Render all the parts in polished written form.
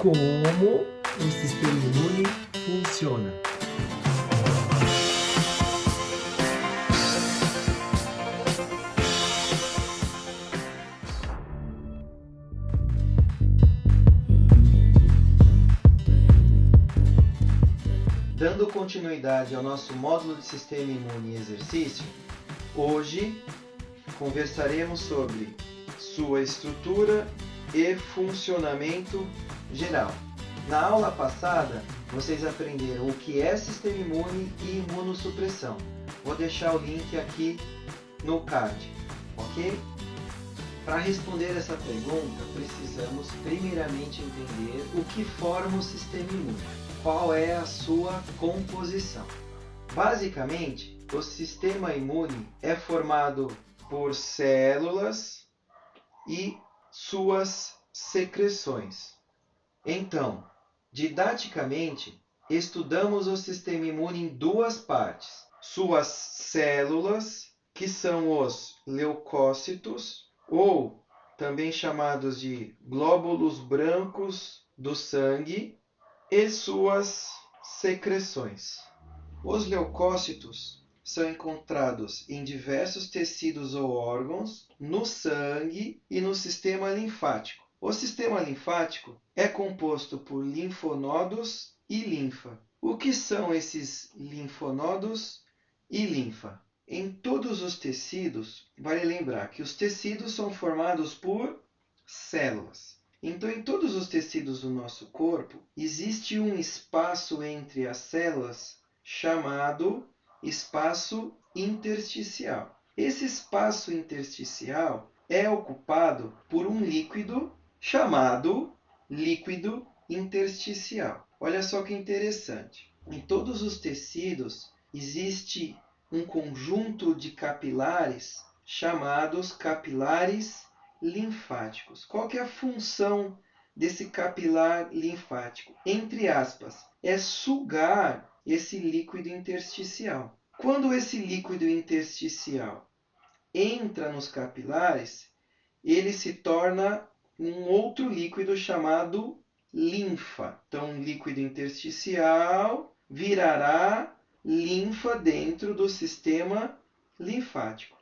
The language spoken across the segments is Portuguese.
como o sistema imune funciona. Dando continuidade ao nosso módulo de sistema imune e exercício, hoje conversaremos sobre sua estrutura e funcionamento geral. Na aula passada, vocês aprenderam o que é sistema imune e imunossupressão. Vou deixar o link aqui no card, ok? Para responder essa pergunta, precisamos primeiramente entender o que forma o sistema imune. Qual é a sua composição? Basicamente, o sistema imune é formado por células e suas secreções. Então, didaticamente, estudamos o sistema imune em duas partes. Suas células, que são os leucócitos, ou também chamados de glóbulos brancos do sangue, e suas secreções. Os leucócitos são encontrados em diversos tecidos ou órgãos, no sangue e no sistema linfático. O sistema linfático é composto por linfonodos e linfa. O que são esses linfonodos e linfa? Em todos os tecidos, vale lembrar que os tecidos são formados por células. Então, em todos os tecidos do nosso corpo, existe um espaço entre as células chamado espaço intersticial. Esse espaço intersticial é ocupado por um líquido chamado líquido intersticial. Olha só que interessante. Em todos os tecidos existe um conjunto de capilares chamados capilares linfáticos. Qual que é a função desse capilar linfático? Entre aspas, é sugar esse líquido intersticial. Quando esse líquido intersticial entra nos capilares, ele se torna um outro líquido chamado linfa. Então, um líquido intersticial virará linfa dentro do sistema linfático.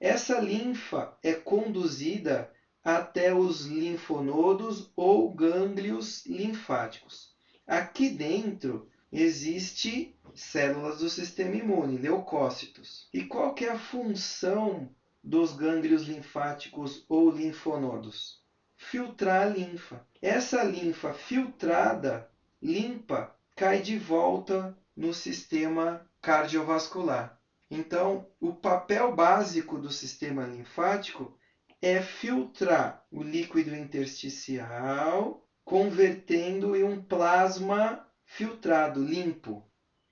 Essa linfa é conduzida até os linfonodos ou gânglios linfáticos. Aqui dentro existem células do sistema imune, leucócitos. E qual que é a função dos gânglios linfáticos ou linfonodos? Filtrar a linfa. Essa linfa filtrada, limpa, cai de volta no sistema cardiovascular. Então, o papel básico do sistema linfático é filtrar o líquido intersticial, convertendo em um plasma filtrado, limpo.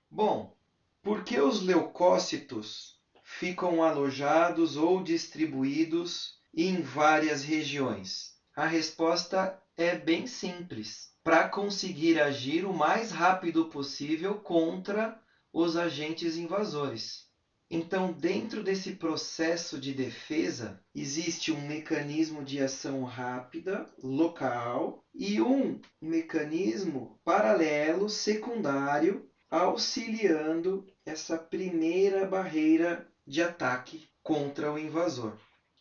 Bom, por que os leucócitos ficam alojados ou distribuídos em várias regiões? A resposta é bem simples. Para conseguir agir o mais rápido possível contra os agentes invasores. Então, dentro desse processo de defesa, existe um mecanismo de ação rápida, local, e um mecanismo paralelo, secundário, auxiliando essa primeira barreira de ataque contra o invasor.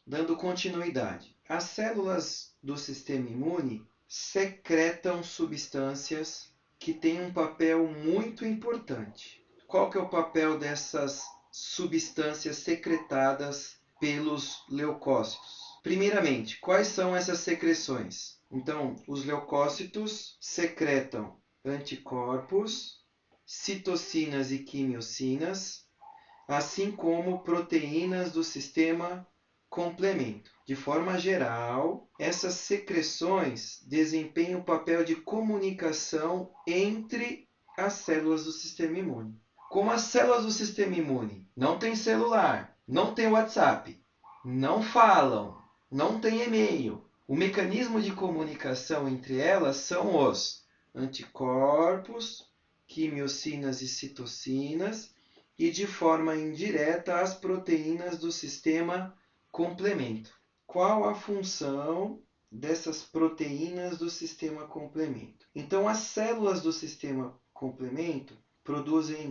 Dando continuidade, as células do sistema imune secretam substâncias que têm um papel muito importante. Qual que é o papel dessas substâncias secretadas pelos leucócitos? Primeiramente, quais são essas secreções? Então, os leucócitos secretam anticorpos, citocinas e quimiocinas, assim como proteínas do sistema complemento. De forma geral, essas secreções desempenham o papel de comunicação entre as células do sistema imune. Como as células do sistema imune não têm celular, não têm WhatsApp, não falam, não têm e-mail, o mecanismo de comunicação entre elas são os anticorpos, quimiocinas e citocinas, e de forma indireta as proteínas do sistema complemento. Qual a função dessas proteínas do sistema complemento. Então, as células do sistema complemento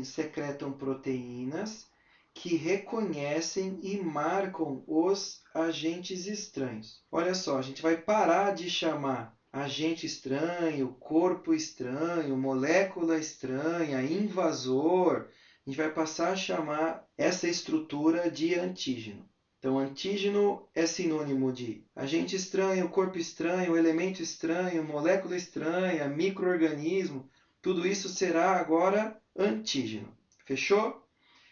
secretam proteínas que reconhecem e marcam os agentes estranhos. Olha só, a gente vai parar de chamar agente estranho, corpo estranho, molécula estranha, invasor. A gente vai passar a chamar essa estrutura de antígeno. Então, antígeno é sinônimo de agente estranho, corpo estranho, elemento estranho, molécula estranha, micro-organismo. Tudo isso será agora antígeno. Fechou?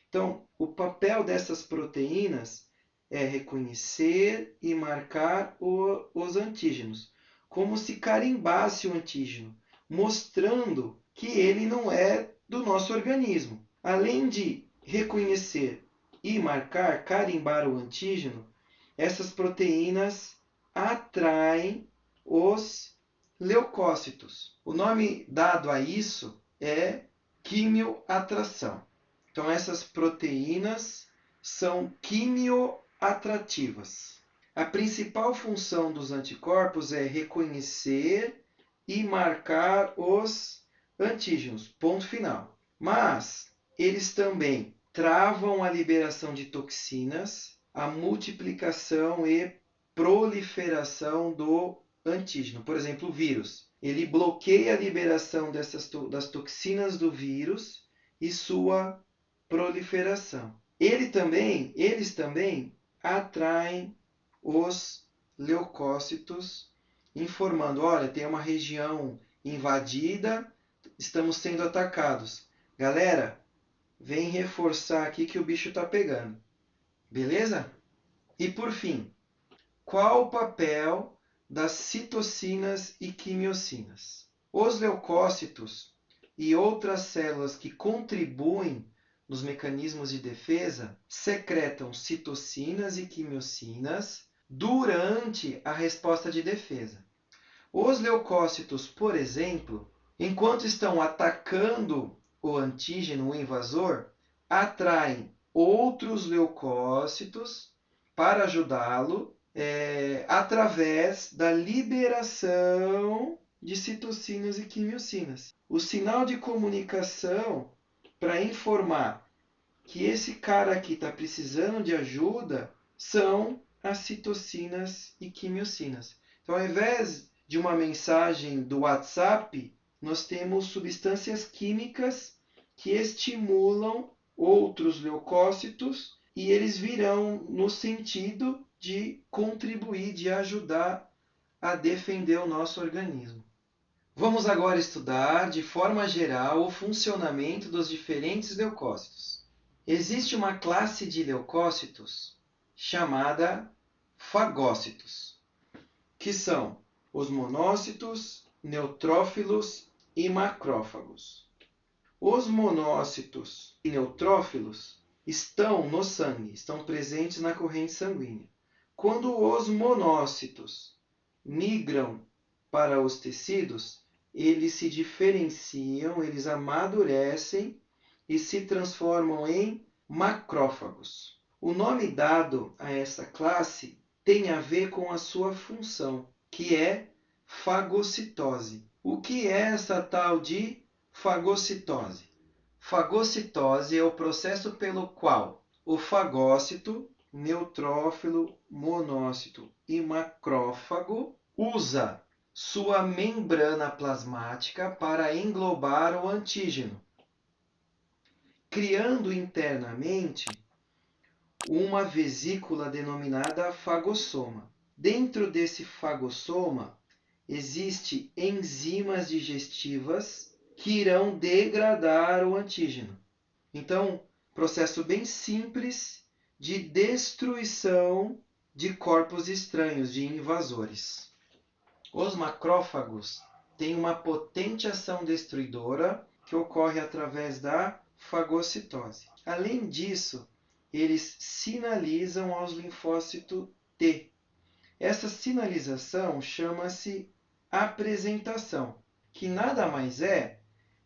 Então, o papel dessas proteínas é reconhecer e marcar os antígenos, como se carimbasse o antígeno, mostrando que ele não é do nosso organismo. Além de reconhecer e marcar, carimbar o antígeno, essas proteínas atraem os leucócitos. O nome dado a isso é quimioatração. Então, essas proteínas são quimioatrativas. A principal função dos anticorpos é reconhecer e marcar os antígenos, ponto final. Mas eles também travam a liberação de toxinas, a multiplicação e proliferação do antígeno. Por exemplo, o vírus. Ele bloqueia a liberação das toxinas do vírus e sua proliferação. Eles também atraem os leucócitos, informando, olha, tem uma região invadida, estamos sendo atacados. Galera, vem reforçar aqui que o bicho está pegando. Beleza? E por fim, qual o papel das citocinas e quimiocinas? Os leucócitos e outras células que contribuem nos mecanismos de defesa secretam citocinas e quimiocinas durante a resposta de defesa. Os leucócitos, por exemplo, enquanto estão atacando o antígeno, o invasor, atraem outros leucócitos para ajudá-lo através da liberação de citocinas e quimiocinas. O sinal de comunicação para informar que esse cara aqui está precisando de ajuda são as citocinas e quimiocinas. Então, ao invés de uma mensagem do WhatsApp, nós temos substâncias químicas que estimulam outros leucócitos e eles virão no sentido de contribuir, de ajudar a defender o nosso organismo. Vamos agora estudar, de forma geral, o funcionamento dos diferentes leucócitos. Existe uma classe de leucócitos chamada fagócitos, que são os monócitos, neutrófilos e macrófagos. Os monócitos e neutrófilos estão no sangue, estão presentes na corrente sanguínea. Quando os monócitos migram para os tecidos, eles se diferenciam, eles amadurecem e se transformam em macrófagos. O nome dado a essa classe tem a ver com a sua função, que é fagocitose. O que é essa tal de fagocitose? Fagocitose é o processo pelo qual o fagócito, neutrófilo, monócito e macrófago usa sua membrana plasmática para englobar o antígeno, criando internamente uma vesícula denominada fagossoma. Dentro desse fagossoma existem enzimas digestivas que irão degradar o antígeno. Então, processo bem simples de destruição de corpos estranhos, de invasores. Os macrófagos têm uma potente ação destruidora que ocorre através da fagocitose. Além disso, eles sinalizam aos linfócitos T. Essa sinalização chama-se apresentação, que nada mais é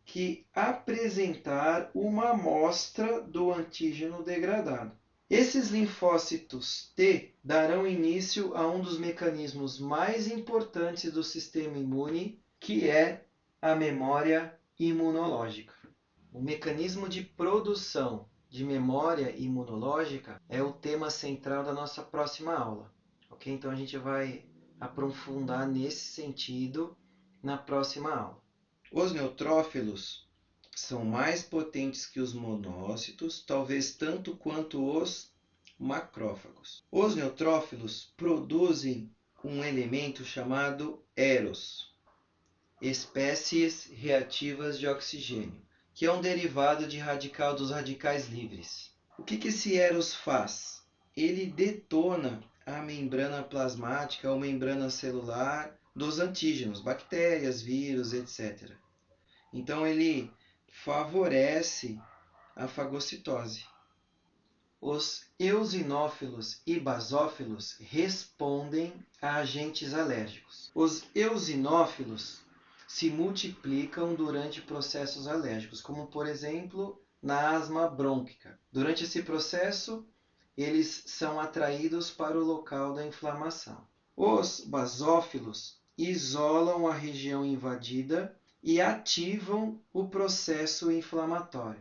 que apresentar uma amostra do antígeno degradado. Esses linfócitos T darão início a um dos mecanismos mais importantes do sistema imune, que é a memória imunológica. O mecanismo de produção de memória imunológica é o tema central da nossa próxima aula. Ok? Então a gente vai aprofundar nesse sentido na próxima aula. Os neutrófilos são mais potentes que os monócitos, talvez tanto quanto os macrófagos. Os neutrófilos produzem um elemento chamado Eros, espécies reativas de oxigênio, que é um derivado de radical dos radicais livres. O que esse Eros faz? Ele detona a membrana plasmática ou membrana celular dos antígenos, bactérias, vírus, etc. Então ele favorece a fagocitose. Os eosinófilos e basófilos respondem a agentes alérgicos. Os eosinófilos se multiplicam durante processos alérgicos, como por exemplo na asma brônquica. Durante esse processo, eles são atraídos para o local da inflamação. Os basófilos isolam a região invadida e ativam o processo inflamatório.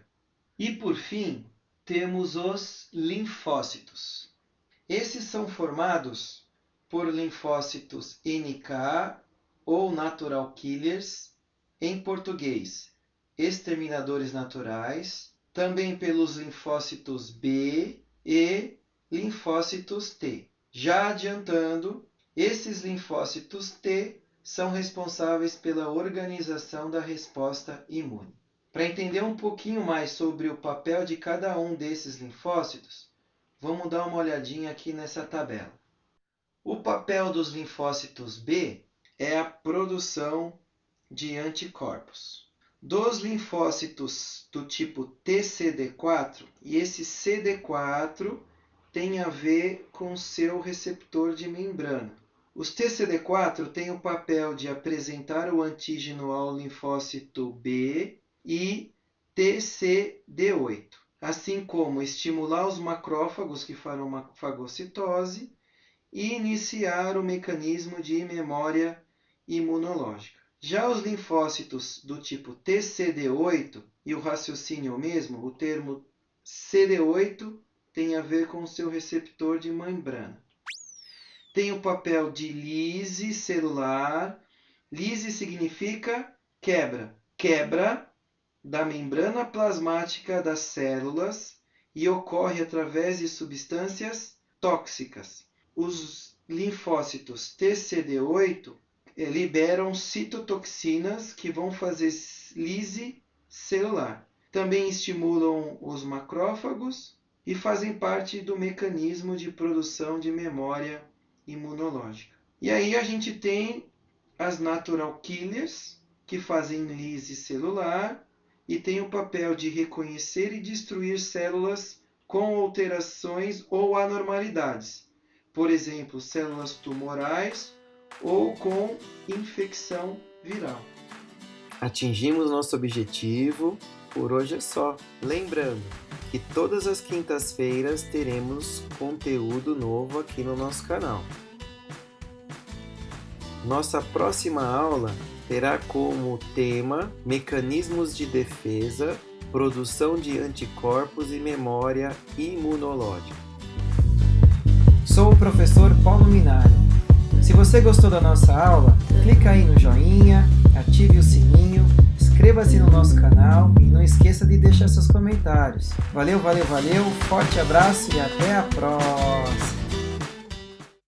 E por fim, temos os linfócitos. Esses são formados por linfócitos NK ou natural killers, em português, exterminadores naturais, também pelos linfócitos B e linfócitos T. Já adiantando, esses linfócitos T são responsáveis pela organização da resposta imune. Para entender um pouquinho mais sobre o papel de cada um desses linfócitos, vamos dar uma olhadinha aqui nessa tabela. O papel dos linfócitos B é a produção de anticorpos. Dos linfócitos do tipo TCD4, e esse CD4 tem a ver com seu receptor de membrana. Os TCD4 têm o papel de apresentar o antígeno ao linfócito B e TCD8, assim como estimular os macrófagos que farão uma fagocitose e iniciar o mecanismo de memória imunológica. Já os linfócitos do tipo TCD8, e o raciocínio é o mesmo, o termo CD8 tem a ver com o seu receptor de membrana. Tem o papel de lise celular. Lise significa quebra. Quebra da membrana plasmática das células e ocorre através de substâncias tóxicas. Os linfócitos TCD8 liberam citotoxinas que vão fazer lise celular. Também estimulam os macrófagos e fazem parte do mecanismo de produção de memória imunológica. E aí a gente tem as natural killers, que fazem lise celular e têm o papel de reconhecer e destruir células com alterações ou anormalidades. Por exemplo, células tumorais ou com infecção viral. Atingimos nosso objetivo. Por hoje é só. Lembrando que todas as quintas-feiras teremos conteúdo novo aqui no nosso canal. Nossa próxima aula terá como tema mecanismos de defesa, produção de anticorpos e memória imunológica. Sou o professor Paulo Minari. Se você gostou da nossa aula, clica aí no joinha, ative o sininho, inscreva-se no nosso canal e não esqueça de deixar seus comentários. Valeu, forte abraço e até a próxima!